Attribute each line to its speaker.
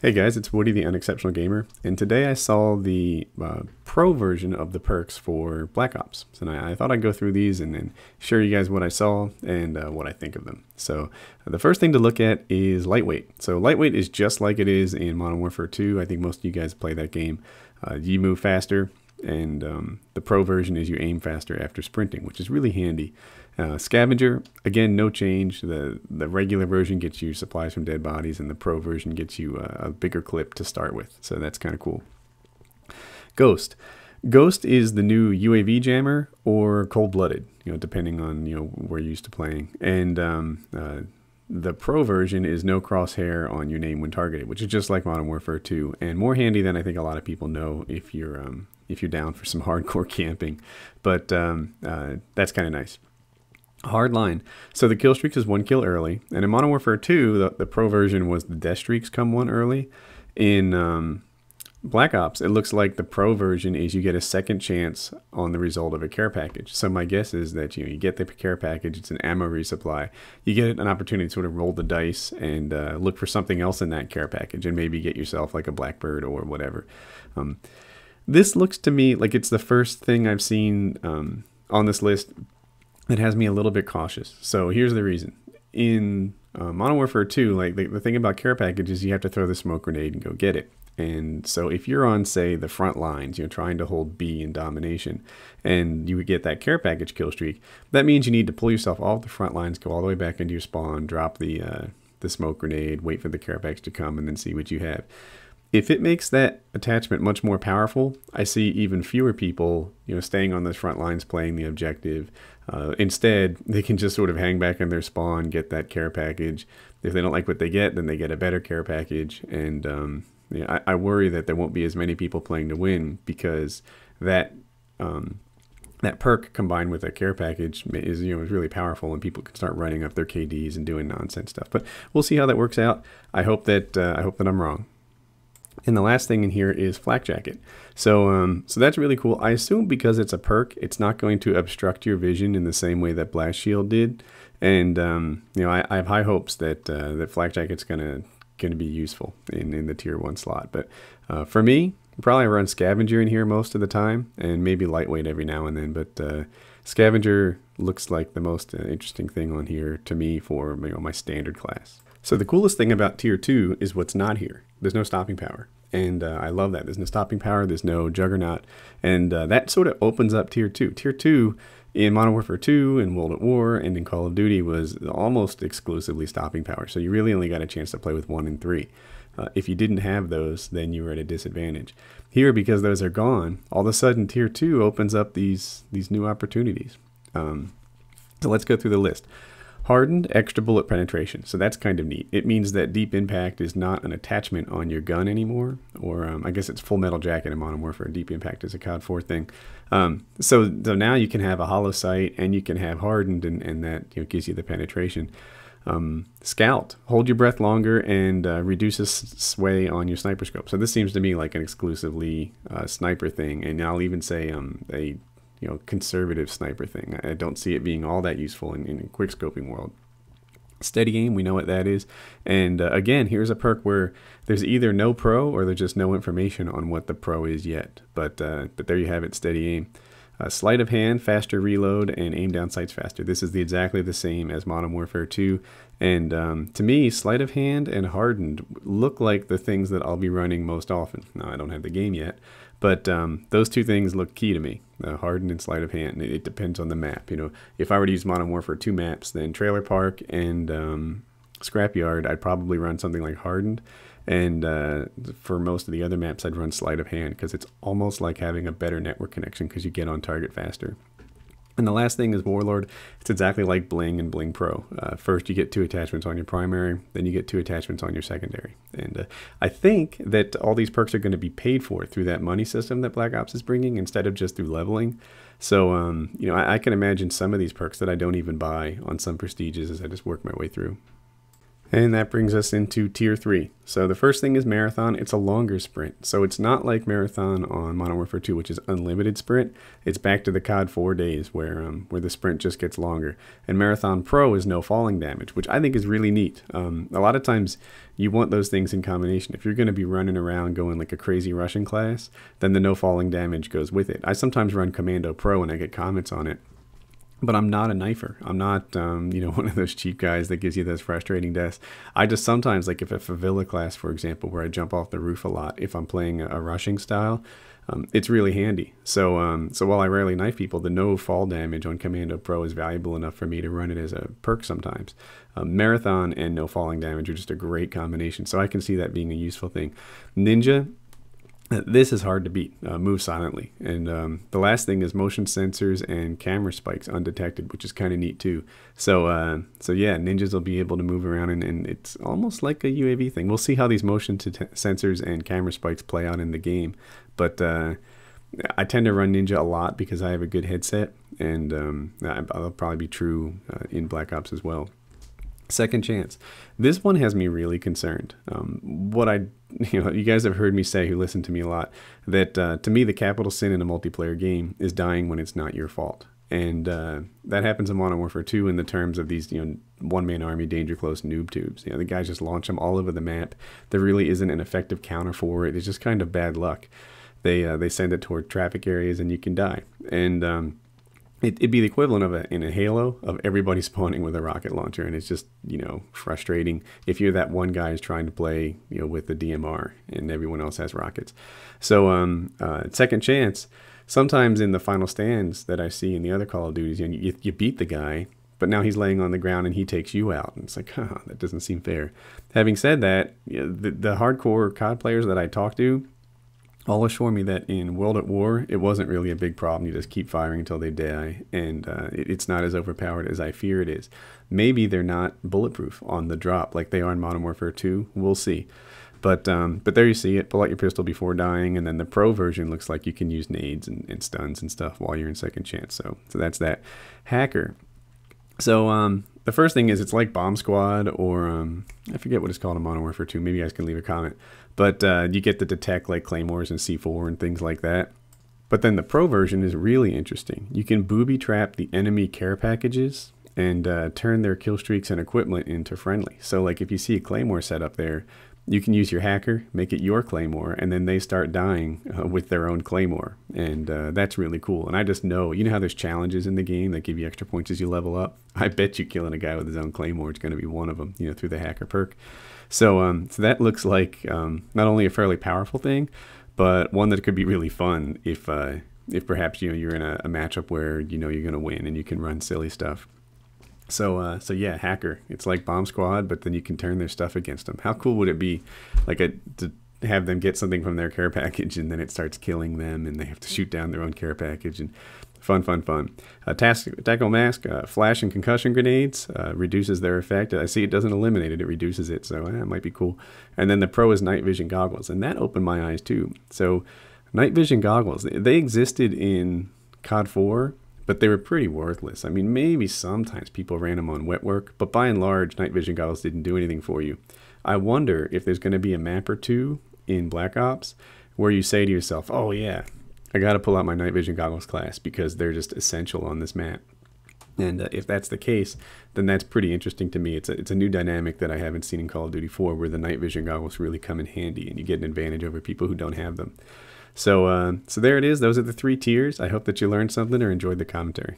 Speaker 1: Hey guys, it's Woody the Unexceptional Gamer, and today I saw the pro version of the perks for Black Ops. And I thought I'd go through these and then share you guys what I saw and what I think of them. So the first thing to look at is lightweight. So lightweight is just like it is in Modern Warfare 2. I think most of you guys play that game. You move faster, and the pro version is you aim faster after sprinting, which is really handy. Scavenger, again, no change. The regular version gets you supplies from dead bodies, and the pro version gets you a bigger clip to start with, so that's kind of cool. Ghost is the new UAV jammer or cold-blooded, depending on where you're used to playing. And the pro version is no crosshair on your name when targeted, which is just like Modern Warfare 2, and more handy than I think a lot of people know if you're down for some hardcore camping. But that's kind of nice. Hardline. So the kill streaks is 1 kill early, and in Modern Warfare 2, the pro version was the death streaks come 1 early. In Black Ops, it looks like the pro version is you get a second chance on the result of a care package. So my guess is that you get the care package, it's an ammo resupply. You get an opportunity to sort of roll the dice and look for something else in that care package and maybe get yourself like a Blackbird or whatever. This looks to me like it's the first thing I've seen on this list that has me a little bit cautious. So here's the reason. In Modern Warfare 2, like the thing about care packages, you have to throw the smoke grenade and go get it. And so if you're on, say, the front lines, trying to hold B in domination, and you would get that care package kill streak, that means you need to pull yourself off the front lines, go all the way back into your spawn, drop the smoke grenade, wait for the care package to come, and then see what you have. If it makes that attachment much more powerful, I see even fewer people, staying on those front lines playing the objective. Instead, they can just sort of hang back in their spawn, get that care package. If they don't like what they get, then they get a better care package. And I worry that there won't be as many people playing to win because that perk combined with a care package is really powerful, and people can start running up their KDs and doing nonsense stuff. But we'll see how that works out. I hope that I'm wrong. And the last thing in here is Flak Jacket. So that's really cool. I assume because it's a perk, it's not going to obstruct your vision in the same way that Blast Shield did. And I have high hopes that that Flak Jacket's gonna be useful in the tier 1 slot. But for me, probably run Scavenger in here most of the time, and maybe Lightweight every now and then. But Scavenger looks like the most interesting thing on here to me for my standard class. So the coolest thing about tier 2 is what's not here. There's no stopping power. And I love that. There's no stopping power. There's no juggernaut. And that sort of opens up tier 2. Tier 2 in Modern Warfare 2, in World at War, and in Call of Duty was almost exclusively stopping power. So you really only got a chance to play with 1 and 3. If you didn't have those, then you were at a disadvantage. Here, because those are gone, all of a sudden tier 2 opens up these new opportunities. So let's go through the list. Hardened extra bullet penetration. So that's kind of neat. It means that deep impact is not an attachment on your gun anymore, or I guess it's full metal jacket in Modern Warfare. Deep impact is a COD 4 thing. So now you can have a hollow sight and you can have hardened, and that gives you the penetration. Scout, hold your breath longer and reduces sway on your sniper scope. So this seems to me like an exclusively sniper thing, and I'll even say a conservative sniper thing. I don't see it being all that useful in a quick scoping world. Steady aim, we know what that is. And again, here's a perk where there's either no pro or there's just no information on what the pro is yet. But there you have it, steady aim. Sleight of hand, faster reload, and aim down sights faster. This is exactly the same as Modern Warfare 2. And to me, sleight of hand and hardened look like the things that I'll be running most often. Now, I don't have the game yet, but those two things look key to me. Hardened and sleight of hand. It depends on the map. If I were to use Modern Warfare 2 maps, then Trailer Park and Scrapyard, I'd probably run something like hardened. And for most of the other maps, I'd run sleight of hand because it's almost like having a better network connection because you get on target faster. And the last thing is Warlord. It's exactly like Bling and Bling Pro. First, you get 2 attachments on your primary, then you get 2 attachments on your secondary. And I think that all these perks are going to be paid for through that money system that Black Ops is bringing instead of just through leveling. So, I can imagine some of these perks that I don't even buy on some prestiges as I just work my way through. And that brings us into tier 3. So the first thing is Marathon. It's a longer sprint. So it's not like Marathon on Modern Warfare 2, which is unlimited sprint. It's back to the COD 4 days where the sprint just gets longer. And Marathon Pro is no falling damage, which I think is really neat. A lot of times you want those things in combination. If you're going to be running around going like a crazy Russian class, then the no falling damage goes with it. I sometimes run Commando Pro and I get comments on it. But I'm not a knifer. I'm not, one of those cheap guys that gives you those frustrating deaths. I just sometimes, like if a favela class, for example, where I jump off the roof a lot, if I'm playing a rushing style, it's really handy. So while I rarely knife people, the no fall damage on Commando Pro is valuable enough for me to run it as a perk sometimes. Marathon and no falling damage are just a great combination. So I can see that being a useful thing. Ninja. This is hard to beat. Move silently. And the last thing is motion sensors and camera spikes undetected, which is kind of neat too. So yeah, ninjas will be able to move around, and it's almost like a UAV thing. We'll see how these motion sensors and camera spikes play out in the game. But I tend to run Ninja a lot because I have a good headset, and that'll probably be true in Black Ops as well. Second Chance. This one has me really concerned. You guys have heard me say, who listen to me a lot, that to me the capital sin in a multiplayer game is dying when it's not your fault. And that happens in Modern Warfare 2 in the terms of these, one-man army danger close noob tubes. The guys just launch them all over the map. There really isn't an effective counter for it. It's just kind of bad luck. They send it toward traffic areas and you can die. And it'd be the equivalent of in a Halo of everybody spawning with a rocket launcher, and it's just frustrating if you're that one guy who's trying to play with the DMR and everyone else has rockets. So Second Chance, sometimes in the final stands that I see in the other Call of Duties, you beat the guy, but now he's laying on the ground and he takes you out, and it's like, that doesn't seem fair. Having said that, the hardcore COD players that I talk to all assure me that in World at War, it wasn't really a big problem. You just keep firing until they die, and it's not as overpowered as I fear it is. Maybe they're not bulletproof on the drop like they are in Modern Warfare 2. We'll see. But there you see it. Pull out your pistol before dying, and then the pro version looks like you can use nades and stuns and stuff while you're in Second Chance. So that's that. Hacker. So the first thing is it's like Bomb Squad, or I forget what it's called in Modern Warfare 2. Maybe you guys can leave a comment. But you get to detect like claymores and C4 and things like that. But then the pro version is really interesting. You can booby trap the enemy care packages and turn their kill streaks and equipment into friendly. So like if you see a claymore set up there, you can use your hacker, make it your claymore, and then they start dying with their own claymore. And that's really cool. And I just know, how there's challenges in the game that give you extra points as you level up? I bet you killing a guy with his own claymore is going to be one of them, through the hacker perk. So that looks like not only a fairly powerful thing, but one that could be really fun if perhaps you're in a matchup where you're going to win and you can run silly stuff. So yeah, hacker. It's like Bomb Squad, but then you can turn their stuff against them. How cool would it be, to have them get something from their care package and then it starts killing them and they have to shoot down their own care package, and fun. Tactical mask, flash and concussion grenades, reduces their effect. I see it doesn't eliminate it, it reduces it, so it might be cool. And then the pro is night vision goggles, and that opened my eyes too. So night vision goggles, they existed in COD 4, but they were pretty worthless. I mean, maybe sometimes people ran them on wet work, but by and large, night vision goggles didn't do anything for you. I wonder if there's going to be a map or two in Black Ops where you say to yourself, oh yeah, I got to pull out my night vision goggles class because they're just essential on this map. And if that's the case, then that's pretty interesting to me. It's a new dynamic that I haven't seen in Call of Duty 4, where the night vision goggles really come in handy and you get an advantage over people who don't have them. So there it is. Those are the 3 tiers. I hope that you learned something or enjoyed the commentary.